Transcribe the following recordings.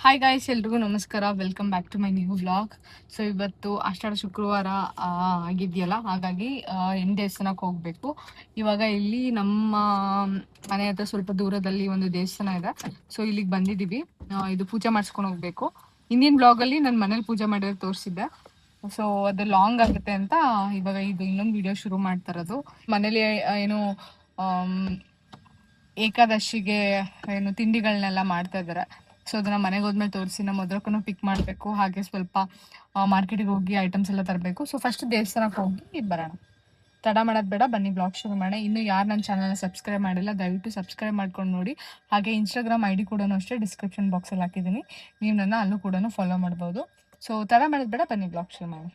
Hi guys, ಎಲ್ರಿಗೂ ನಮಸ್ಕಾರ. Welcome back to my new vlog. So ಇವತ್ತು ಆಷಾಢ ಶುಕ್ರವಾರ ಆಗಿದೆಯಲ್ಲ, ಹಾಗಾಗಿ ಹೆಣ್ಣು ದೇವಸ್ಥಾನಕ್ಕೆ ಹೋಗಬೇಕು. ಇವಾಗ ಇಲ್ಲಿ ನಮ್ಮ ಮನೆ ಹತ್ರ ಸ್ವಲ್ಪ ದೂರದಲ್ಲಿ ಒಂದು ದೇವಸ್ಥಾನ ಇದೆ. ಸೊ ಇಲ್ಲಿಗೆ ಬಂದಿದ್ದೀವಿ. ಇದು ಪೂಜೆ ಮಾಡಿಸ್ಕೊಂಡು ಹೋಗ್ಬೇಕು. ಹಿಂದಿನ ಬ್ಲಾಗಲ್ಲಿ ನಾನು ಮನೇಲಿ ಪೂಜೆ ಮಾಡಿರೋದು ತೋರಿಸಿದ್ದೆ. ಸೊ ಅದು ಲಾಂಗ್ ಆಗುತ್ತೆ ಅಂತ ಇವಾಗ ಇದು ಇನ್ನೊಂದು ವಿಡಿಯೋ ಶುರು ಮಾಡ್ತಾ ಇರೋದು. ಮನೇಲಿ ಏನು ಏಕಾದಶಿಗೆ ಏನು ತಿಂಡಿಗಳನ್ನೆಲ್ಲ ಮಾಡ್ತಾ ಇದ್ದಾರೆ. ಸೊ ಅದನ್ನ ಮನೆಗೆ ಹೋದ್ಮೇಲೆ ತೋರಿಸಿ ನಮ್ಮ ಮೊದಲಕ್ಕೂ ಪಿಕ್ ಮಾಡಬೇಕು. ಹಾಗೆ ಸ್ವಲ್ಪ ಮಾರ್ಕೆಟಿಗೆ ಹೋಗಿ ಐಟಮ್ಸ್ ಎಲ್ಲ ತರಬೇಕು. ಸೊ ಫಸ್ಟ್ ದೇವಸ್ಥಾನಕ್ಕೆ ಹೋಗಿ ಬರೋಣ. ತಡ ಮಾಡೋದು ಬೇಡ, ಬನ್ನಿ ಬ್ಲಾಗ್ ಶುರು ಮಾಡೋಣ. ಇನ್ನು ಯಾರು ನನ್ನ ಚಾನಲ್ನ ಸಬ್ಸ್ಕ್ರೈಬ್ ಮಾಡಿಲ್ಲ, ದಯವಿಟ್ಟು ಸಬ್ಸ್ಕ್ರೈಬ್ ಮಾಡ್ಕೊಂಡು ನೋಡಿ. ಹಾಗೆ ಇನ್ಸ್ಟಾಗ್ರಾಮ್ ID ಕೂಡ ಅಷ್ಟೇ ಡಿಸ್ಕ್ರಿಪ್ಷನ್ ಬಾಕ್ಸಲ್ಲಿ ಹಾಕಿದ್ದೀನಿ. ನೀವು ನನ್ನ ಅಲ್ಲೂ ಕೂಡ ಫಾಲೋ ಮಾಡ್ಬೋದು. ಸೊ ತಡ ಮಾಡೋದು ಬೇಡ, ಬನ್ನಿ ಬ್ಲಾಗ್ ಶುರು ಮಾಡೋಣ.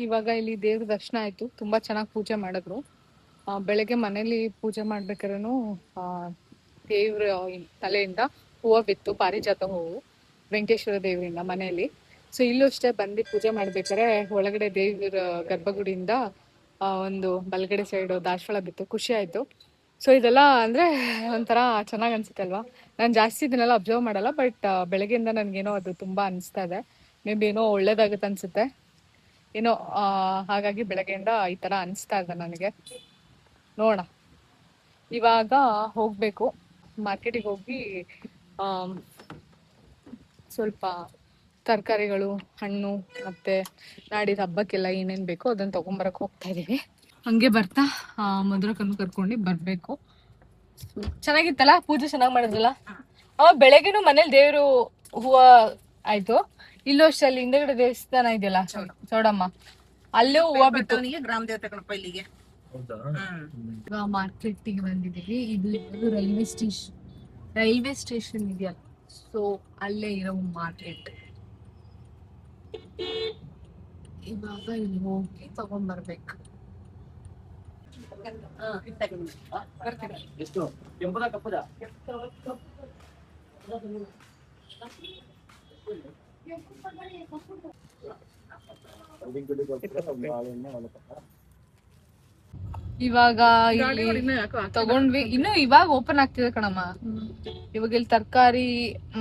ಇವಾಗ ಇಲ್ಲಿ ದೇವ್ರ ದರ್ಶನ ಆಯ್ತು. ತುಂಬಾ ಚೆನ್ನಾಗಿ ಪೂಜೆ ಮಾಡಿದ್ರು. ಬೆಳಗ್ಗೆ ಮನೇಲಿ ಪೂಜೆ ಮಾಡ್ಬೇಕಾದ್ರೂ ದೇವ್ರ ತಲೆಯಿಂದ ಹೂವು ಬಿತ್ತು, ಪಾರಿಜಾತ ಹೂವು, ವೆಂಕಟೇಶ್ವರ ದೇವರಿಂದ ಮನೆಯಲ್ಲಿ. ಸೊ ಇಲ್ಲೂ ಅಷ್ಟೇ ಬಂದು ಪೂಜೆ ಮಾಡ್ಬೇಕಾದ್ರೆ ಒಳಗಡೆ ದೇವ್ರ ಗರ್ಭಗುಡಿಯಿಂದ ಒಂದು ಬಲಗಡೆ ಸೈಡ್ ದಾಸವಾಳ ಬಿತ್ತು. ಖುಷಿ ಆಯ್ತು. ಸೊ ಇದೆಲ್ಲ ಅಂದ್ರೆ ಒಂಥರ ಚೆನ್ನಾಗಿ ಅನ್ಸುತ್ತೆ ಅಲ್ವಾ. ನಾನು ಜಾಸ್ತಿ ಇದನ್ನೆಲ್ಲ ಅಬ್ಸರ್ವ್ ಮಾಡಲ್ಲ, ಬಟ್ ಬೆಳಗ್ಗೆಯಿಂದ ನನ್ಗೇನೋ ಅದು ತುಂಬಾ ಅನಿಸ್ತಾ ಇದೆ. ಮೇ ಬಿ ಏನೋ ಒಳ್ಳೇದಾಗುತ್ತೆ ಅನ್ಸುತ್ತೆ ಏನೋ. ಹಾಗಾಗಿ ಬೆಳಗ್ಗೆಯಿಂದ ಈ ತರ ಅನಿಸ್ತಾ ಇದೆ ನನಗೆ. ನೋಡೋಣ, ಇವಾಗ ಹೋಗ್ಬೇಕು ಮಾರ್ಕೆಟಿಗೆ. ಹೋಗಿ ಸ್ವಲ್ಪ ತರಕಾರಿಗಳು, ಹಣ್ಣು, ಮತ್ತೆ ನಾಡಿದ ಹಬ್ಬಕ್ಕೆಲ್ಲ ಏನೇನ್ ಬೇಕೋ ಅದನ್ನ ತಗೊಂಬರಕ್ ಹೋಗ್ತಾ ಇದೀವಿ. ಹಂಗೆ ಬರ್ತಾ ಮಧುರಕನ್ನು ಕರ್ಕೊಂಡು ಬರ್ಬೇಕು. ಚೆನ್ನಾಗಿತ್ತಲ್ಲ ಪೂಜೆ, ಚೆನ್ನಾಗಿ ಮಾಡಿದ್ರಲ್ಲ. ಬೆಳಗ್ಗೆನು ಮನೇಲಿ ದೇವ್ರು ಹೂವ ಆಯ್ತು. ಇಲ್ಲೂ ಅಷ್ಟೇ, ಅಲ್ಲಿ ಹಿಂದೆಗಡೆ ದೇವಸ್ಥಾನ ಇದೆಯಲ್ಲ ಚೌಡಮ್ಮ, ಅಲ್ಲೂ ಹೂವ ಬಿತ್ತು. ಗ್ರಾಮ ದೇವತೆ ಕಣಪ್ಪ ಇಲ್ಲಿಗೆ. ಮಾರ್ಕೆಟಿಗೆ ಬಂದಿದ್ದೀವಿ. ಇದು ರೈಲ್ವೆ ಸ್ಟೇಷನ್ ಇದೆಯಲ್ಲ, ಸೊ ಅಲ್ಲೇ ಇರೋ ಮಾರ್ಕೆಟ್. ಇವಾಗ ಇಲ್ಲಿ ಹೋಗಿ ತಗೊಂಡ್ಬರ್ಬೇಕು. ಇವಾಗ ಇಲ್ಲಿ ತಗೊಂಡ್ವಿ. ಇನ್ನು ಇವಾಗ ಓಪನ್ ಆಗ್ತಿದೆ ಕಣಮ್ಮ. ಇವಾಗ ಇಲ್ಲಿ ತರಕಾರಿ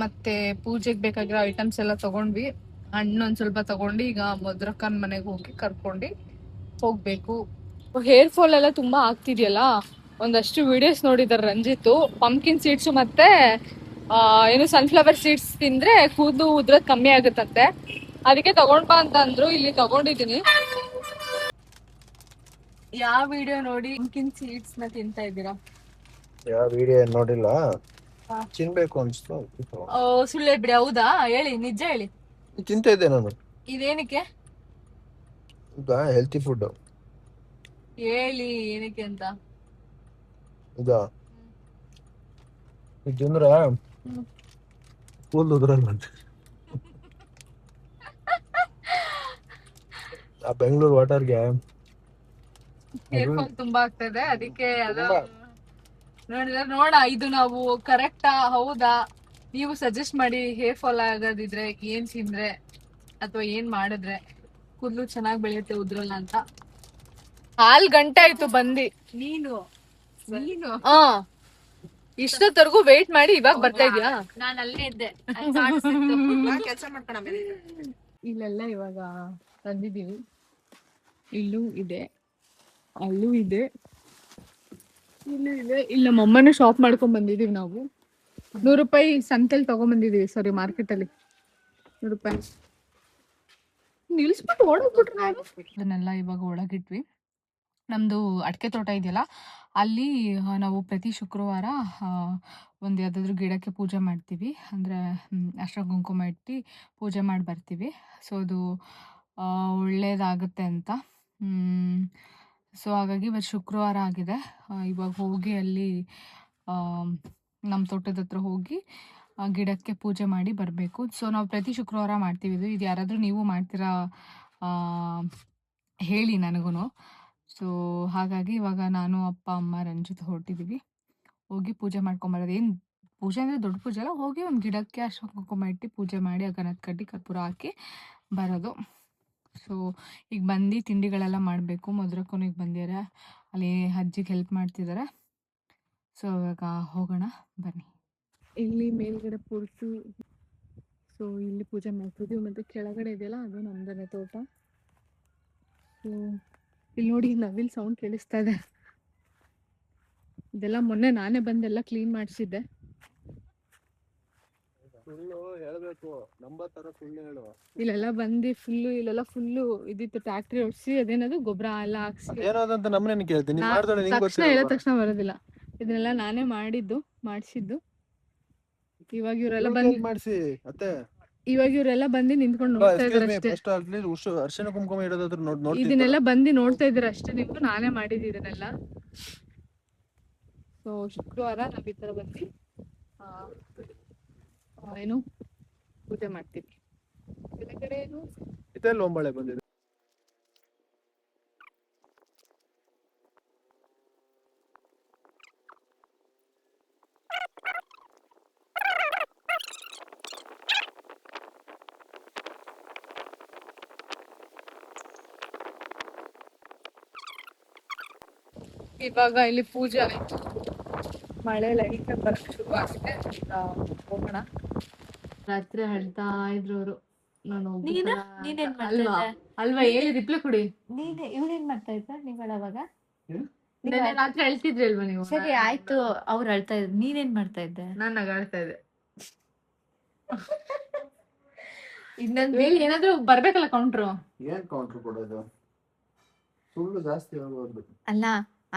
ಮತ್ತೆ ಪೂಜೆಗೆ ಬೇಕಾಗಿರೋ ಐಟಮ್ಸ್ ಎಲ್ಲ ತಗೊಂಡ್ವಿ. ಹಣ್ಣು ಒಂದ್ ಸ್ವಲ್ಪ ತಗೊಂಡು ಈಗ ಮಧುರಕ್ಕನ್ ಮನೆಗೆ ಹೋಗಿ ಕರ್ಕೊಂಡು ಹೋಗ್ಬೇಕು. ಹೇರ್ ಫಾಲ್ ಎಲ್ಲ ತುಂಬಾ ಆಗ್ತಿದ್ಯಲ್ಲ, ಒಂದಷ್ಟು ವಿಡಿಯೋಸ್ ನೋಡಿದಾರೆ ರಂಜಿತ್. ಪಂಪ್ಕಿನ್ ಸೀಡ್ಸ್ ಮತ್ತೆ ಏನು ಸನ್ಫ್ಲವರ್ ಸೀಡ್ಸ್ ತಿಂದ್ರೆ ಕೂದಲು ಉದ್ರದ್ ಕಮ್ಮಿ ಆಗುತ್ತಂತೆ. ಅದಕ್ಕೆ ತಗೊಂಡ್ ಬಾ ಅಂತ ಅಂದ್ರು. ಇಲ್ಲಿ ತಗೊಂಡಿದೀನಿ. ಯಾವ ವಿಡಿಯೋ ನೋಡಿ ಪಂಪ್ಕಿನ್ ಸೀಡ್ಸ್ ನ ತಿಂತಾ ಇದ್ದೀರಾ? ಯಾವ ವಿಡಿಯೋ ನೋಡಿಲ್ಲ, ತಿನ್ಬೇಕು ಅನ್ಸ್ತು. ಸುಳ್ಳು ಬಿಡಿ. ಹೌದಾ, ಹೇಳಿ, ನಿಜ ಹೇಳಿ. ತಿಂತಾ ಇದ್ದೆ ನಾನು. ಇದೇನಕ್ಕೆ? Healthy food. ಹೇಳಿ ಏನಕ್ಕೆ ಅಂತ. ತಿಂದ್ರ ಕೂದಲು ಉದ್ರಲ್ಲ ಅಂತ. ಆ ಬೆಂಗಳೂರು ವಾಟರ್ಗೆ ಹೇರ್ ಫಾಲ್ ತುಂಬಾ ಆಗ್ತದೆ, ಅದಕ್ಕೆ ನೋಡಿದ್ರೆ ನೋಡ ಇದು ನಾವು ಕರೆಕ್ಟಾ ಹೌದಾ, ನೀವು ಸಜೆಸ್ಟ್ ಮಾಡಿ. ಹೇರ್ ಫಾಲ್ ಆಗೋದಿದ್ರೆ ಏನ್ ತಿಂದ್ರೆ ಅಥವಾ ಏನ್ ಮಾಡಿದ್ರೆ ಕೂದಲು ಚೆನ್ನಾಗಿ ಬೆಳೆಯುತ್ತೆ, ಉದ್ರಲ್ಲ ಅಂತ. 4 ಗಂಟೆ ಆಯ್ತು ಬಂದಿ. ನೀನು ಇಷ್ಟೊತ್ತವರೆಗೂ ವೇಟ್ ಮಾಡಿ ಇವಾಗ ಬರ್ತಾ ಇದ್ಯಾ? ನಾನು ಅಲ್ಲೇ ಇದ್ದೆ, ಕೆಲಸ ಮಾಡ್ಕೊಂಡ. ಇಲ್ಲೆಲ್ಲ ಇವಾಗ ತಂದಿದೀವಿ. ಇಲ್ಲೂ ಇದೆ, ಅಲ್ಲೂ ಇದೆ, ಇಲ್ಲೂ ಇದೆ. ಇಲ್ಲಿ ನಮ್ಮಮ್ಮನೂ ಶಾಪ್ ಮಾಡ್ಕೊಂಡ್ ಬಂದಿದೀವಿ ನಾವು. 100 ರೂಪಾಯಿ ಸಂತೆಲ್ ತಗೊಂಡ್ ಬಂದಿದೀವಿ. ಸಾರಿ, ಮಾರ್ಕೆಟ್ ಅಲ್ಲಿ 100 ರೂಪಾಯಿ ನಿಲ್ಸ್ಬಿಟ್ಟು ಓಡೋಗ್ಬಿಟ್ರು. ನಾನು ಅದನ್ನೆಲ್ಲ ಇವಾಗ ಒಳಗಿಟ್ವಿ. ನಮ್ದು ಅಡಿಕೆ ತೋಟ ಇದೆಯಲ್ಲ, ಅಲ್ಲಿ ನಾವು ಪ್ರತಿ ಶುಕ್ರವಾರ ಒಂದು ಯಾವುದಾದ್ರೂ ಗಿಡಕ್ಕೆ ಪೂಜೆ ಮಾಡ್ತೀವಿ. ಅಂದರೆ ಅರ್ಶಿನ ಕುಂಕುಮ ಇಟ್ಟು ಪೂಜೆ ಮಾಡಿ ಬರ್ತೀವಿ. ಸೊ ಅದು ಒಳ್ಳೇದಾಗುತ್ತೆ ಅಂತ. ಸೊ ಹಾಗಾಗಿ ಇವತ್ತು ಶುಕ್ರವಾರ ಆಗಿದೆ. ಇವಾಗ ಹೋಗಿ ಅಲ್ಲಿ ನಮ್ಮ ತೋಟದ ಹತ್ರ ಹೋಗಿ ಗಿಡಕ್ಕೆ ಪೂಜೆ ಮಾಡಿ ಬರಬೇಕು. ಸೊ ನಾವು ಪ್ರತಿ ಶುಕ್ರವಾರ ಮಾಡ್ತೀವಿ. ಇದು ಯಾರಾದರೂ ನೀವು ಮಾಡ್ತೀರಾ ಹೇಳಿ ನನಗೂ. ಸೊ ಹಾಗಾಗಿ ಇವಾಗ ನಾನು, ಅಪ್ಪ, ಅಮ್ಮ, ರಂಜಿತ್ ಹೊರಟಿದ್ದೀವಿ. ಹೋಗಿ ಪೂಜೆ ಮಾಡ್ಕೊಂಬರೋದು. ಏನು ಪೂಜೆ ಅಂದರೆ ದೊಡ್ಡ ಪೂಜೆ ಅಲ್ಲ, ಹೋಗಿ ಒಂದು ಗಿಡಕ್ಕೆ ಅರ್ಶಿನ ಕುಂಕುಮ ಇಟ್ಟು ಪೂಜೆ ಮಾಡಿ ಅಗನದ ಕಡ್ಡಿ ಕರ್ಪೂರ ಹಾಕಿ ಬರೋದು. ಸೊ ಈಗ ಬಂದು ತಿಂಡಿಗಳೆಲ್ಲ ಮಾಡಬೇಕು. ಮಧುರಕ್ಕೂ ಈಗ ಬಂದಿದ್ದಾರೆ, ಅಲ್ಲಿ ಅಜ್ಜಿಗೆ ಹೆಲ್ಪ್ ಮಾಡ್ತಿದ್ದಾರೆ. ಸೊ ಇವಾಗ ಹೋಗೋಣ ಬನ್ನಿ. ಇಲ್ಲಿ ಮೇಲ್ಗಡೆ ಪೂರ್ತಿ ಸೊ ಇಲ್ಲಿ ಪೂಜೆ ಮಾಡ್ತಿದ್ವಿ, ಮತ್ತು ಕೆಳಗಡೆ ಇದೆಯಲ್ಲ ಅದು ನಮ್ದನೆ ತೋಟ. ಸೊ ಇಲ್ಲಿ ನೋಡಿ ನವಿಲ್ ಸೌಂಡ್ ಕೇಳಿಸ್ತಾ ಇದೆ. ಇದೆಲ್ಲ ಮೊನ್ನೆ ನಾನೇ ಬಂದೆಲ್ಲ ಕ್ಲೀನ್ ಮಾಡಿಸಿದ್ದೆ. ಸುಳ್ಳು ಹೇಳ್ಬೇಕು, ನಂಬೋ ತರ ಸುಳ್ಳು ಹೇಳು. ಇಲ್ಲೆಲ್ಲ ಬಂದು ಇಲ್ಲೆಲ್ಲ ಫುಲ್ಲು ಇದಿತ್ತು, ಟ್ಯಾಕ್ಟ್ರಿ ಓಡಿಸಿ ಅದೇನದು ಗೊಬ್ಬರ ಎಲ್ಲ ಹಾಕ್ಸಿ. ಏನಾದಂತ ನಮ್ಮನೇನು ಕೇಳ್ತೀನಿ, ತಕ್ಷಣ ಹೇಳೋ ತಕ್ಷಣ ಬರೋದಿಲ್ಲ. ಇದನ್ನೆಲ್ಲ ನಾನೇ ಮಾಡಿಸಿದ್ದು. ಇವಾಗ ಇವರೆಲ್ಲ ಬಂದು ಮಾಡಿಸಿ ಅತ್ತೆ, ಇವಾಗ ಇವರೆಲ್ಲ ಬಂದು ನಿಂತ್ಕೊಂಡು ನೋಡ್ತಾ ಇದಾರೆ ಅಷ್ಟೇ. ಅರ್ಶಿನ ಕುಂಕುಮ ಇಡೋದಾದ್ರು ನೋಡಿ ಇದನ್ನೆಲ್ಲ ಬಂದು ನೋಡ್ತಾ ಇದ್ದೀರಾ ಅಷ್ಟೇ ನೀವು. ನಾನೇ ಮಾಡಿದ್ದು ಇದನ್ನೆಲ್ಲ. ಸೊ ಶುಕ್ರವಾರ ನಾವ್ ಈ ತರ ಬಂದು ಏನು ಪೂಜೆ ಮಾಡ್ತೀವಿ. ಕೆಳಗಡೆ ಏನು ಇದೆಲ್ಲ ಒಂಬಳೆ ಬಂದಿದೆ. ಇವಾಗ ಇಲ್ಲಿ ಪೂಜೆ ಆಯ್ತು, ಮಳೆ ಲೈಟ್ ಬರಕ್ ಶುರು ಆಗಿದೆ. ಹೋಗೋಣ. ರಾತ್ರಿ ಹೇಳ್ತಾ ಇದ್ರು ಅವರು, ನಾನು ಅಲ್ವಾ ಹೇಳಿ ರಿಪ್ಲೈ ಕೊಡಿ. ಇವ್ನೇನ್ ಮಾಡ್ತಾ ಇದ್ದ ನೀವ್ ಅವಾಗ? ರಾತ್ರಿ ಹೇಳ್ತಿದ್ರಿ ಅಲ್ವಾ ನೀವು? ಸರಿ ಆಯ್ತು, ಅವ್ರು ಅಳ್ತಾ ಇದ್ರು, ನೀನೇನ್ ಮಾಡ್ತಾ ಇದ್ದೆ? ನಾನ್ ನಗಾಡ್ತಾ ಇದ್ದೆ. ಇನ್ನೊಂದು ಏನಾದ್ರು ಬರ್ಬೇಕಲ್ಲ ಕೌಂಟ್ರು. ಏನ್ ಕೌಂಟ್ರ್ ಕೊಡೋದು? ಸುಳ್ಳು ಜಾಸ್ತಿ ಹೇಳ್ಬಾರ್ದು. ಅಲ್ಲ,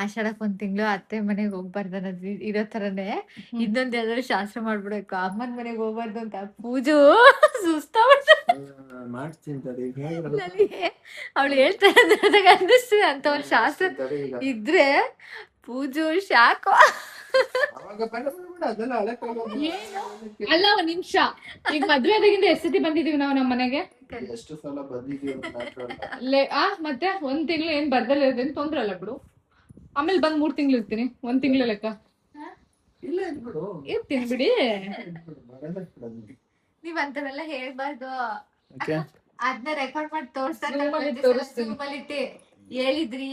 ಆಷಾಢಕ್ 1 ತಿಂಗಳು ಅತ್ತೆ ಮನೆಗ್ ಹೋಗ್ಬಾರ್ದು ಅನ್ನೋದು ಇರೋ ತರನೇ ಇನ್ನೊಂದ್ ಯಾವ್ದಾದ್ರು ಶಾಸ್ತ್ರ ಮಾಡ್ಬಿಡ್ಬೇಕು. ಅಮ್ಮನ್ ಮನೆಗ್ ಹೋಗ್ಬಾರ್ದು ಅಂತ ಪೂಜು ಸುಸ್ತ ಮಾಡ್ತೀನಿ ತಡಿ. ನನಗೆ ಅವಳು ಹೇಳ್ತಾ ಇದ್ದಾಗ ಅನ್ನಿಸ್ತು ಅಂತ ಒಂದ್ ಶಾಸ್ತ್ರ ಇದ್ರೆ ಪೂಜು ಶಾಕು. ಅಲ್ಲ ಒಂದ್ ನಿಮಿಷ, ಈಗ ಮದ್ವೆ ಆದಾಗಿಂದ ಎಷ್ಟು ಸತಿ ಬಂದಿದೀವಿ ನಾವು ನಮ್ಮ ಮನೆಗೆ? ಎಷ್ಟು ಸಲ ಬಂದಿದೀವಿ ಮತ್ತೆ 1 ತಿಂಗಳು ಏನ್ ಬರ್ದಲ್ಲ ಇರೋದೇನು ತೊಂದ್ರೆ ಅಲ್ಲ ಬಿಡು. ಆಮೇಲೆ ಬಂದ್ 3 ತಿಂಗಳು ಇರ್ತೀನಿ, 1 ತಿಂಗಳು ಲೆಕ್ಕ ಇರ್ತೀನಿ ಬಿಡಿ. ನೀವ್ ಅಂತವೆಲ್ಲ ಹೇಳ್ಬಾರ್ದು. ಅದನ್ನ ರೆಕಾರ್ಡ್ ಮಾಡಿ ತೋರಿಸ್ತಾರೆ. ಹೇಳಿದ್ರಿ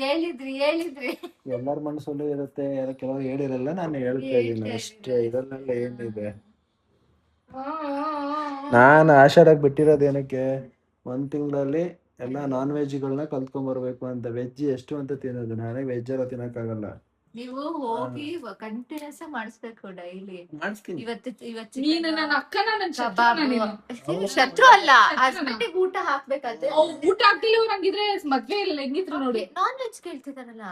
ಎಲ್ಲಾರ ಮನಸ್ಸಲ್ಲೂ ಇರುತ್ತೆ, ಕೆಲವರು ಹೇಳಿರಲ್ಲ. ನಾನು ಹೇಳ್ತಾ ಇದ್ದೀನಿ ಅಷ್ಟೇ, ಇದನ್ನೆಲ್ಲ ಏನಿದೆ. ನಾನು ಆಷಾಢಕ್ ಬಿಟ್ಟಿರೋದು ಏನಕ್ಕೆ, 1 ತಿಂಗಳಲ್ಲಿ ಎಲ್ಲ ನಾನ್ ವೆಜ್ಗಳನ್ನ ಕಲ್ತ್ಕೊಂಡ್ಬರ್ಬೇಕು ಅಂತ. ವೆಜ್ ಎಷ್ಟು ಅಂತ ತಿನ್ನೋದು, ನಾನೇ ವೆಜ್ ಎಲ್ಲ ತಿನ್ನಕ್ಕಾಗಲ್ಲ. ನೀವು ಹೋಗಿ ಕಂಟಿನ್ಯೂಸ್ ಮಾಡಿಸ್ಬೇಕು ಡೈಲಿ. ಮಾಡಿಸ್ತೀನಿ. ಇವತ್ತು ನೀನು ನನ್ನ ಅಕ್ಕನ ನನ್ನ ಶತ್ರು. ಶತ್ರು ಅಲ್ಲ, ಹಸ್ಬೆಂಡಿಗೆ ಊಟ ಹಾಕ್ಬೇಕಾದ್ರೆ ಊಟ ಆಗ್ತಿಲ್ಲ ಹಂಗಿದ್ರೆ ಮದ್ವೆ ಇಲ್ಲ ಹೆಂಗಿದ್ರು ನೋಡಿ. ನಾನ್ ವೆಜ್ ಕೇಳ್ತಿದಾರಲ್ಲ,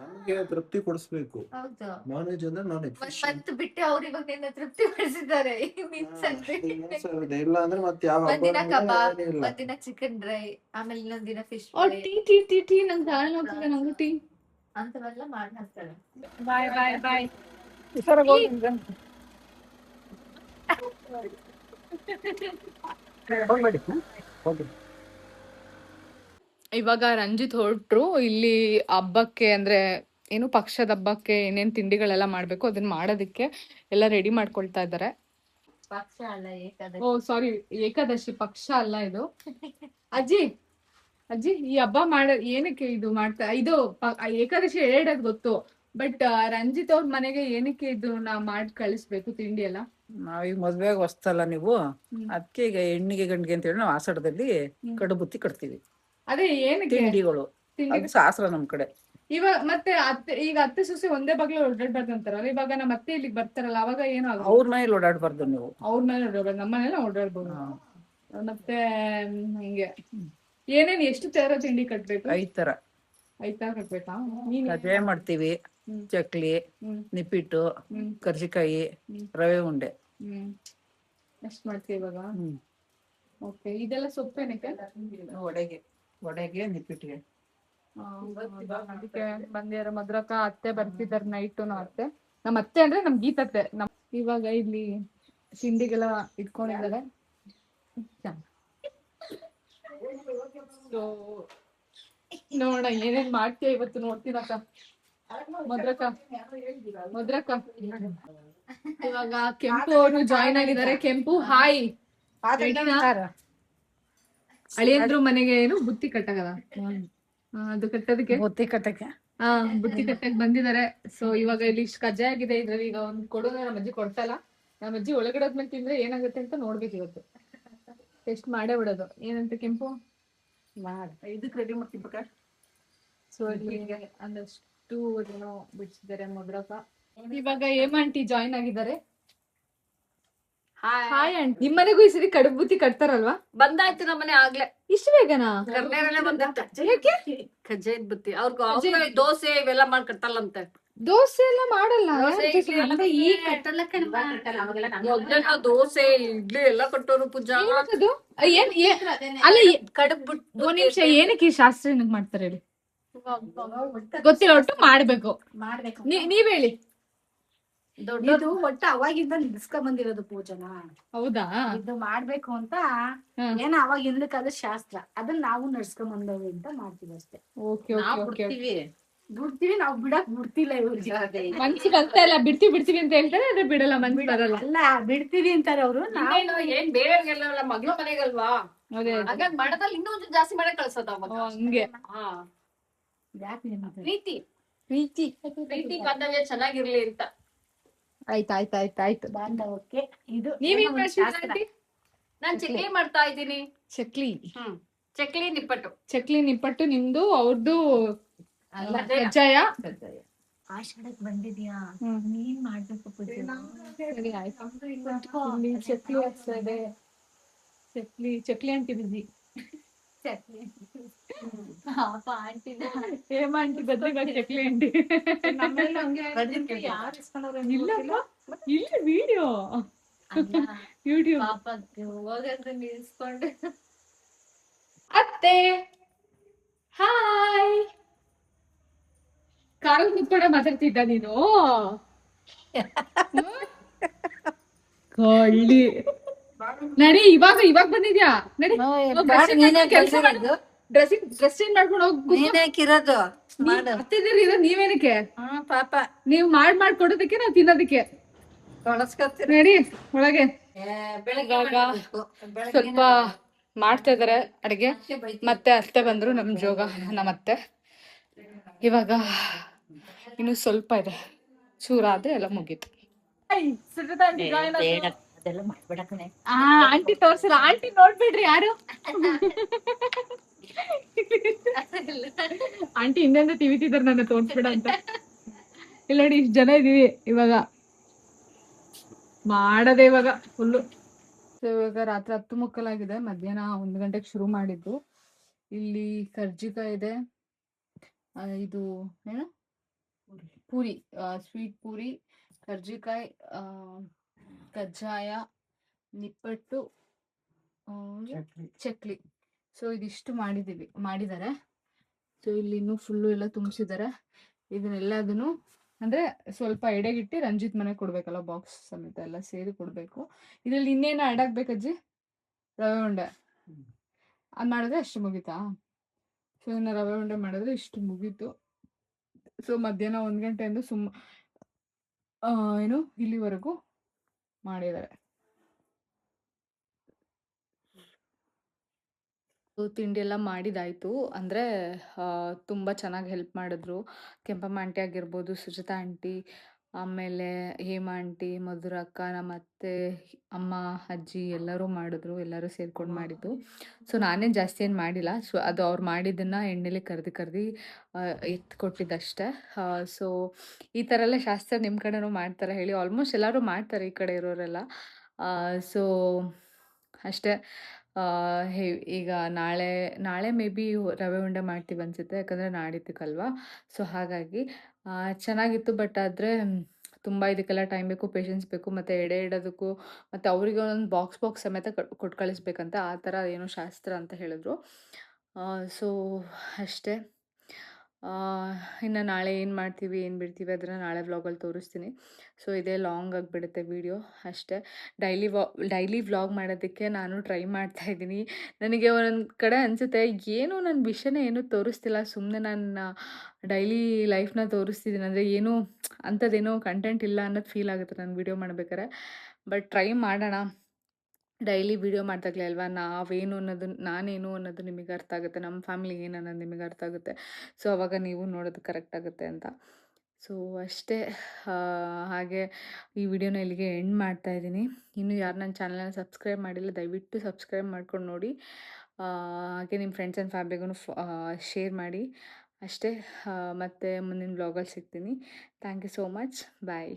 ನಮ್ಗೆ ತೃಪ್ತಿ ಕೊಡಿಸ್ಬೇಕು. ಹೌದು. ನಾನ್ ವೆಜ್ ಅಂದ್ರೆ ನಾನ್ ವೆಜ್. ಮತ್ತೆ ಬಿಟ್ಟೆ ಅವ್ರು ಇವಾಗ ನಿನ್ನ ತೃಪ್ತಿ ಪಡಿಸಿದ್ದಾರೆ. ಇಲ್ಲ ಅಂದ್ರೆ ಮತ್ತೆ ಯಾವ ಒಂದಿನ ಕಬಾಬ್, ಒಂದಿನ ಚಿಕನ್ ಡ್ರೈ, ಆಮೇಲೆ ಇನ್ನೊಂದಿನ ಫಿಶ್ ಟೀ ನಂಗೆ ದಾಳಿ ಹೋಗ್ತದೆ, ನಂಗೆ ಟೀ ಅಂತವೆಲ್ಲ ಮಾಡಿ ಹಾಕ್ತಾರೆ. ಬಾಯ್ ಇವಾಗ ರಂಜಿತ್ ಹೊರಟ್ರು. ಇಲ್ಲಿ ಹಬ್ಬಕ್ಕೆ ಅಂದ್ರೆ ಏನು ಪಕ್ಷದ ಹಬ್ಬಕ್ಕೆ ಏನೇನ್ ತಿಂಡಿಗಳೆಲ್ಲ ಮಾಡ್ಬೇಕು ಅದನ್ನ ಮಾಡೋದಕ್ಕೆ ಎಲ್ಲ ರೆಡಿ ಮಾಡ್ಕೊಳ್ತಾ ಇದ್ದಾರೆ. ಪಕ್ಷ ಅಲ್ಲ, ಏಕಾದಶಿ. ಓ ಸಾರಿ, ಏಕಾದಶಿ, ಪಕ್ಷ ಅಲ್ಲ ಇದು. ಅಜ್ಜಿ ಈ ಹಬ್ಬ ಏನಕ್ಕೆ ಇದು ಮಾಡ್ತಾ ಇದು ಏಕಾದಶಿ ಹೇಳೋದ್ ಗೊತ್ತು, ಬಟ್ ರಂಜಿತ್ ಅವ್ರ ಮನೆಗೆ ಏನಕ್ಕೆ ಇದು ನಾ ಮಾಡಿ ಕಳಿಸ್ಬೇಕು ತಿಂಡಿ ಎಲ್ಲ? ನಾವೀಗ ಮದ್ವೆಗ ಹೊಸ್ತಲ್ಲ ನೀವು, ಅದಕ್ಕೆ ಈಗ ಹೆಣ್ಣಿಗೆ ಗಂಡಿಗೆ ಅಂತ ಹೇಳಿ ನಾವು ಆಷಾಢದಲ್ಲಿ ಕಡು ಬುತ್ತಿ ಕಟ್ತೀವಿ. ಅದೇ ಏನಕ್ಕೆ ತಿಂಡಿಗಳು, ಅದು ಶಾಸ್ತ್ರ ನಮ್ ಕಡೆ. ಇವಾಗ ಮತ್ತೆ ಈಗ ಅತ್ತೆ ಸೊಸೆ ಒಂದೇ ಬಾಗ್ಲು ಓಡಾಡ್ಬಾರ್ದು ಅಂತಾರಲ್ಲ, ಇವಾಗ ನಮ್ಮ ಅತ್ತೆ ಇಲ್ಲಿಗೆ ಬರ್ತಾರಲ್ಲ ಅವಾಗ ಏನು ಅವ್ರ ಮನೇಲಿ ಓಡಾಡ್ಬಾರ್ದು ನೀವು. ಅವ್ರ ಮನೇಲಿ ಓಡಾಡ್ಬಾರ್ದು, ನಮ್ಮ ಮನೇಲಿ ಓಡಾಡ್ಬೋದು. ಮತ್ತೆ ಹಿಂಗೆ ಏನೇನ್ ಎಷ್ಟು ತರ ತಿಂಡಿ ಕಟ್ಬೇಕು? 5 ತರ. 5 ತರ ಕಟ್ಬೇಕಾ? ಕಜ್ಜಾಯ ಮಾಡ್ತೀವಿ, ಚಕ್ಲಿ, ನಿಪ್ಪಿಟ್ಟು, ಕರ್ಜಿಕಾಯಿ, ರವೆ ಉಂಡೆ. ಎಷ್ಟ್ ಮಾಡ್ತೀವಿ ಇವಾಗ? ಓಕೆ, ಇದೆಲ್ಲ ಸೊಪ್ಪೇನಕ್ಕೆ? ಒಡೆಗೆ ನಿಪ್ಪಿಟ್ಟಿಗೆ. ಅದಕ್ಕೆ ಬಂದಿರ ಮದ್ರಕ್ಕ ಅತ್ತೆ ಬರ್ತಿದಾರೆ ನೈಟು. ಅತ್ತೆ ನಮ್ಮ ಅತ್ತೆ ಅಂದ್ರೆ ನಮ್ ಗೀತತ್ತೆ. ಇವಾಗ ಇಲ್ಲಿ ತಿಂಡಿಗೆಲ್ಲ ಇಟ್ಕೊಂಡಿದ್ದಾರೆ. ನೋಡ ಏನೇನ್ ಮಾಡ್ತೀಯ ಇವತ್ತು ನೋಡ್ತೀನಕ್ಕ. ಮದ್ರಕ್ಕ ಇವಾಗ ಕೆಂಪು ಅವರು ಜಾಯ್ನ್ ಆಗಿದ್ದಾರೆ. ಕೆಂಪು ಹಾಯ್. ಅಳಿಯಂದ್ರು ಮನೆಗೆ ಏನು ಬುತ್ತಿ ಕಟ್ಟಾಗದ ಅದು ಕಟ್ಟೋದಕ್ಕೆ ಬುತ್ತಿ ಕಟ್ಟಕ್ಕೆ ಬುತ್ತಿ ಕಟ್ಟಕ್ ಬಂದಿದ್ದಾರೆ. ಸೊ ಇವಾಗ ಇಲ್ಲಿ ಇಷ್ಟು ಕಜ್ಜಾಯ ಆಗಿದೆ, ಇದ್ರಲ್ಲಿ ಈಗ ಒಂದ್ ಕೊಡೋದು ನಮ್ಮ ಅಜ್ಜಿ ಕೊಡ್ತಾ ಇಲ್ಲ. ನಮ್ಮ ಅಜ್ಜಿ ಒಳಗಡೆ ಹೋದ್ಮೇಲೆ ತಿಂದ್ರೆ ಏನಾಗುತ್ತೆ ಅಂತ ನೋಡ್ಬೇಕು ಇವತ್ತು. ಟೆಸ್ಟ್ ಮಾಡೇ ಬಿಡೋದು ಏನಂತ ಕೆಂಪು ಇದಕ್ಕೆ ರೆಡಿ ಮಾಡ್ತಿರ್ಬೇಕ. ಸೊ ಇಲ್ಲಿ ಒಂದಷ್ಟು ಏನೋ ಬಿಡಿಸಿದ್ದಾರೆ ಮೊದ್ರಕ. ಇವಾಗ ಹೇಮಾಂಟಿ ಜಾಯಿನ್ ಆಗಿದ್ದಾರೆ. Hi aunty. ನಿಮ್ಮನೆಗೂ ಈ ಸರಿ ಕಡುಬು ಬುತ್ತಿ ಕಟ್ತಾರಲ್ವಾ? ಬಂದಾಯ್ತು ನಮ್ಮನೆ ಆಗ್ಲೇ. ಇಷ್ಟು ಬೇಗನಾ? ಕರ್ನೇರಲ್ಲೇ ಬಂದಿತ್ತು ಯಾಕೆ? ಕಜ್ಜಾಯದ ಬುತ್ತಿ ಅವ್ರಿಗೆ ದೋಸೆ ಇವೆಲ್ಲ ಮಾಡ್ಕೊಡ್ತಾರಂತೆ. ದೋಸೆ ಎಲ್ಲ ಮಾಡಲ್ಲ. ದೋಸೆ ಇಡ್ಲಿ ಎಲ್ಲ ಈಗ ಕಟ್ಟಲ್ಲ ಕಣಮ್ಮ. ಮೊದ್ಲೇ ನಾವು ದೋಸೆ ಇಡ್ಲಿ ಎಲ್ಲ ಕೊಟ್ಟೋರು ಪೂಜಾ. ಏನಕ್ಕದು? ಅಲ್ಲ ಕಡುಬ್ ಒಂದ್ ನಿಮಿಷ, ಏನಕ್ಕೆ ಈ ಶಾಸ್ತ್ರ ಏನಕ್ಕೆ ಮಾಡ್ತಾರೆ ಹೇಳಿ? ಗೊತ್ತಿಲ್ಲ, ಒಟ್ಟು ಮಾಡ್ಬೇಕು. ನೀವ್ ಹೇಳಿ. ಇದು ಒಟ್ಟ ಅವಾಗಿಂದ ನಿಲ್ಸ್ಕೊಂಡ್ ಬಂದಿರೋದು ಪೂಜನ. ಹೌದಾ? ಇದು ಮಾಡ್ಬೇಕು ಅಂತ ಹ್ಮ್. ಏನ ಅವಾಗ ಹಿಂದಕ್ಕಾದ ಶಾಸ್ತ್ರ, ಅದನ್ನ ನಾವು ನಡ್ಸ್ಕೊಂಡ್ ಬಂದವಿ ಅಂತ ಮಾಡ್ತೀವಿ ಅಷ್ಟೇ. Okay okay. ಬಿಡ್ತೀವಿ, ನಾವು ಬಿಡಕ್ ಬಿಡ್ತಿಲ್ಲ ಇವ್ರಿಗೆ. ಮನ್ಸು ಬರ್ತಾ ಇಲ್ಲ, ಬಿಡ್ತೀವಿ ಅಂತ ಹೇಳ್ತಾರೆ, ಆದ್ರೆ ಬಿಡಲ್ಲ, ಮನ್ಸು ಬರಲ್ಲ. ಅಲ್ಲ ಬಿಡ್ತೀವಿ ಅಂತಾರೆ ಅವ್ರು. ನಾವೇನು ಏನ್ ಬೇರೆಯವ್ರಿಗೆಲ್ಲ ಮಗ್ಳ ಮನೆಗಲ್ವಾ, ಅದೇ ಹಾಗಾಗಿ ಮಾಡದಲ್ಲಿ ಇನ್ನೂ ಒಂಚೂರು ಜಾಸ್ತಿ ಮಾಡಕ್ ಕಳ್ಸೋದ ಹಂಗೆ. ಪ್ರೀತಿ ಪ್ರೀತಿ ಪ್ರೀತಿ ಬಾಂಧವ್ಯ ಚೆನ್ನಾಗಿರ್ಲಿ ಅಂತ. ಆಯ್ತು. ಬಾಂಧವಕ್ಕೆ ಇದು ನೀವೇನ್ ಏನೋ ಒಂದ್ ಮಾಡ್ತಿದ್ದೀರಾ ಶಾಸ್ತ್ರ. ಆಂಟಿ? ನಾನ್ ಚಕ್ಲಿ ಮಾಡ್ತಾ ಇದ್ದೀನಿ. ಚಕ್ಲಿ ಚಕ್ಲಿ ನಿಪ್ಪಟ್ಟು. ಚಕ್ಲಿ ನಿಪ್ಪಟ್ಟು ನಿಮ್ದು, ಅವ್ರದ್ದು ಅಲ್ಲ, ಕಜ್ಜಾಯ. ಆಷಾಢಕ್ ಬಂದಿದ್ಯಾ? ಹ್ಮ್. ನೀನ್ ಮಾಡ್ಬೇಕು ಪೂಜೆ. ಸರಿ ಆಯ್ತು. ಇಲ್ಲಿ ಚಕ್ಲಿ ಆಗ್ತಾ ಇದೆ. ಚಕ್ಲಿ ಆಂಟಿ ಬಿಸಿ. ಪಾಪ ಆಂಟಿ ಹೇಮ ಆಂಟಿ ಬದ್ಲಿ ಇವಾಗ ಚಕ್ಲಿ ಆಂಟಿ. ಯಾರು ಇಸ್ಕೊಂಡವ್ರೆ ಇಲ್ಲಪ್ಪ, ಇಲ್ಲಿ ವಿಡಿಯೋ ಯೂಟ್ಯೂಬ್. ಪಾಪ ಹೋಗಂದ್ರೆ ನಿಲ್ಸ್ಕೊಂಡು. ಅತ್ತೆ ಹಾಯ್. ಕಾಲ್ ನಿಂತ್ಕೊಂಡೆ ಮಾತಾಡ್ತಿದ್ದ ನೀನು? ಕಳ್ಳಿ ನಡಿ. ಇವಾಗ ಬಂದಿದ್ಯಾ? ನಡಿ. ಡ್ರೆಸ್ ಚೇಂಜ್ ಮಾಡ್ಕೊಂಡು ಹೋಗಿ. ಹತ್ತಿದ್ದೀರಿ ನೀವೇನಕ್ಕೆ? ಪಾಪ ನೀವ್ ಮಾಡ್ಕೊಡೋದಕ್ಕೆ, ನಾವ್ ತಿನ್ನೋದಕ್ಕೆ. ನಡಿ ಒಳಗೆ. ಇವಾಗ ಸ್ವಲ್ಪ ಮಾಡ್ತಾ ಇದಾರೆ ಅಡಿಗೆ. ಮತ್ತೆ ಅತ್ತೆ ಬಂದ್ರು, ನಮ್ ಜೋಗ ನಮ್ಮತ್ತೆ. ಇವಾಗ ಇನ್ನು ಸ್ವಲ್ಪ ಇದೆ, ಚೂರಾದ್ರೆ ಎಲ್ಲ ಮುಗೀತು. ಅದೆಲ್ಲ ಮಾಡ್ಬೇಡ ಕಣೆ. ಆಂಟಿ ತೋರ್ಸಿಲ್ಲ, ಆಂಟಿ ನೋಡ್ಬಿಡ್ರಿ ಯಾರು. ಆಂಟಿ ಹಿಂದೆ ತಿವಿತಿದಾರೆ ನನ್ನ ತೋರ್ಸ್ಬಿಡ ಅಂತ. ಇಲ್ಲ ನೋಡಿ, ಇಷ್ಟ್ ಜನ ಇದೀವಿ ಇವಾಗ ಮಾಡದೆ ಇವಾಗ ಫುಲ್ಲು. ಇವಾಗ ರಾತ್ರಿ 10:15 ಮಧ್ಯಾಹ್ನ 1 ಗಂಟೆಗೆ ಶುರು ಮಾಡಿದ್ದು. ಇಲ್ಲಿ ಕರ್ಜಿಕಾಯಿ ಇದೆ, ಇದು ಏನು ಪೂರಿ, ಸ್ವೀಟ್ ಪೂರಿ, ಕರ್ಜಿಕಾಯಿ, ಕಜ್ಜಾಯ, ನಿಪ್ಪಟ್ಟು, ಚಕ್ಲಿ. ಸೊ ಇದಿಷ್ಟು ಮಾಡಿದ್ದಾರೆ. ಸೊ ಇಲ್ಲಿ ಇನ್ನೂ ಫುಲ್ಲು ಎಲ್ಲ ತುಂಬಿಸಿದ್ದಾರೆ. ಇದನ್ನೆಲ್ಲದನ್ನು ಅಂದ್ರೆ ಸ್ವಲ್ಪ ಎಡೆಗಿಟ್ಟು ರಂಜಿತ್ ಮನೆ ಕೊಡ್ಬೇಕಲ್ಲ, ಬಾಕ್ಸ್ ಸಮೇತ ಎಲ್ಲ ಸೇರಿ ಕೊಡ್ಬೇಕು. ಇದ್ರಲ್ಲಿ ಇನ್ನೇನು ಆ್ಯಡ್ ಆಗ್ಬೇಕಜ್ಜಿ? ರವೆ ಉಂಡೆ ಅದು ಮಾಡಿದ್ರೆ ಅಷ್ಟು ಮುಗೀತಾ? ಸೊ ಇನ್ನು ರವೆ ಉಂಡೆ ಮಾಡಿದ್ರೆ ಇಷ್ಟು ಮುಗೀತು. ಸೊ ಮಧ್ಯಾಹ್ನ 1 ಗಂಟೆಯಿಂದ ಏನು ಇಲ್ಲಿವರೆಗೂ ಮಾಡಿದ್ದಾರೆ. ತಿಂಡಿ ಎಲ್ಲ ಮಾಡಿದಾಯ್ತು. ಅಂದರೆ ತುಂಬ ಚೆನ್ನಾಗಿ ಹೆಲ್ಪ್ ಮಾಡಿದ್ರು. ಕೆಂಪಮ್ಮ ಆಂಟಿ ಆಗಿರ್ಬೋದು, ಸುಜಾತಾ ಆಂಟಿ, ಆಮೇಲೆ ಹೇಮ ಆಂಟಿ, ಮಧುರ ಅಕ್ಕ, ನಮ್ಮ ಅತ್ತೆ, ಅಮ್ಮ, ಅಜ್ಜಿ ಎಲ್ಲರೂ ಮಾಡಿದ್ರು. ಎಲ್ಲರೂ ಸೇರ್ಕೊಂಡು ಮಾಡಿದ್ದು. ಸೊ ನಾನೇನು ಜಾಸ್ತಿ ಏನು ಮಾಡಿಲ್ಲ. ಸೊ ಅದು ಅವ್ರು ಮಾಡಿದ್ದನ್ನು ಎಣ್ಣೆಲಿ ಕರ್ದು ಎತ್ತು ಕೊಟ್ಟಿದ್ದಷ್ಟೇ. ಸೊ ಈ ಥರ ಎಲ್ಲ ಶಾಸ್ತ್ರ ನಿಮ್ಮ ಕಡೆನೂ ಮಾಡ್ತಾರೆ ಹೇಳಿ? ಆಲ್ಮೋಸ್ಟ್ ಎಲ್ಲರೂ ಮಾಡ್ತಾರೆ ಈ ಕಡೆ ಇರೋರೆಲ್ಲ. ಸೊ ಅಷ್ಟೇ. ಈಗ ನಾಳೆ ಮೇ ಬಿ ರವೆ ಉಂಡೆ ಮಾಡ್ತೀವಿ ಅನ್ಸುತ್ತೆ, ಯಾಕಂದರೆ ನಾಡಿದ್ದಕ್ಕಲ್ವಾ. ಸೊ ಹಾಗಾಗಿ ಚೆನ್ನಾಗಿತ್ತು. ಬಟ್ ಆದರೆ ತುಂಬ ಇದಕ್ಕೆಲ್ಲ ಟೈಮ್ ಬೇಕು, ಪೇಷನ್ಸ್ ಬೇಕು, ಮತ್ತು ಎಡೆ ಇಡೋದಕ್ಕೂ, ಮತ್ತು ಅವರಿಗೆ ಒಂದು ಬಾಕ್ಸ್ ಸಮೇತ ಕೊಟ್ಟು ಕಳಿಸ್ಬೇಕಂತ, ಆ ಥರ ಏನೋ ಶಾಸ್ತ್ರ ಅಂತ ಹೇಳಿದ್ರು. ಸೊ ಅಷ್ಟೇ. ಇನ್ನು ನಾಳೆ ಏನು ಮಾಡ್ತೀವಿ ಏನು ಬಿಡ್ತೀವಿ ಅದನ್ನು ನಾಳೆ ವ್ಲಾಗಲ್ಲಿ ತೋರಿಸ್ತೀನಿ. ಸೊ ಇದೇ ಲಾಂಗ್ ಆಗಿಬಿಡುತ್ತೆ ವಿಡಿಯೋ ಅಷ್ಟೇ. ಡೈಲಿ ವ್ಲಾಗ್ ಮಾಡೋದಕ್ಕೆ ನಾನು ಟ್ರೈ ಮಾಡ್ತಾಯಿದ್ದೀನಿ. ನನಗೆ ಒಂದೊಂದು ಕಡೆ ಅನಿಸುತ್ತೆ, ಏನು ನನ್ನ ವಿಷಯನೇ ಏನೂ ತೋರಿಸ್ತಿಲ್ಲ, ಸುಮ್ಮನೆ ನನ್ನ ಡೈಲಿ ಲೈಫ್ನ ತೋರಿಸ್ತಿದ್ದೀನಿ. ಅಂದರೆ ಏನೂ ಅಂಥದ್ದೇನೋ ಕಂಟೆಂಟ್ ಇಲ್ಲ ಅನ್ನೋದು ಫೀಲ್ ಆಗುತ್ತೆ ನಾನು ವಿಡಿಯೋ ಮಾಡ್ಬೇಕಾದ್ರೆ. ಬಟ್ ಟ್ರೈ ಮಾಡೋಣ. ಡೈಲಿ ವಿಡಿಯೋ ಮಾಡ್ದಾಗಲೇ ಅಲ್ವಾ ನಾವೇನು ಅನ್ನೋದು ನಾನೇನು ಅನ್ನೋದು ನಿಮಗೆ ಅರ್ಥ ಆಗುತ್ತೆ, ನಮ್ಮ ಫ್ಯಾಮಿಲಿ ಏನು ಅನ್ನೋದು ನಿಮಗೆ ಅರ್ಥ ಆಗುತ್ತೆ. ಸೊ ಅವಾಗ ನೀವು ನೋಡೋದು ಕರೆಕ್ಟ್ ಆಗುತ್ತೆ ಅಂತ. ಸೊ ಅಷ್ಟೇ. ಹಾಗೆ ಈ ವಿಡಿಯೋನ ಇಲ್ಲಿಗೆ ಎಂಡ್ ಮಾಡ್ತಾ ಇದ್ದೀನಿ. ಇನ್ನೂ ಯಾರು ನನ್ನ ಚಾನಲ್ನ ಸಬ್ಸ್ಕ್ರೈಬ್ ಮಾಡಿಲ್ಲ ದಯವಿಟ್ಟು ಸಬ್ಸ್ಕ್ರೈಬ್ ಮಾಡ್ಕೊಂಡು ನೋಡಿ. ಹಾಗೆ ನಿಮ್ಮ ಫ್ರೆಂಡ್ಸ್ ಆ್ಯಂಡ್ ಫ್ಯಾಮಿಲಿಗೂ ಶೇರ್ ಮಾಡಿ ಅಷ್ಟೇ. ಮತ್ತು ಮುಂದಿನ ಬ್ಲಾಗಲ್ಲಿ ಸಿಗ್ತೀನಿ. Thank you so much. Bye.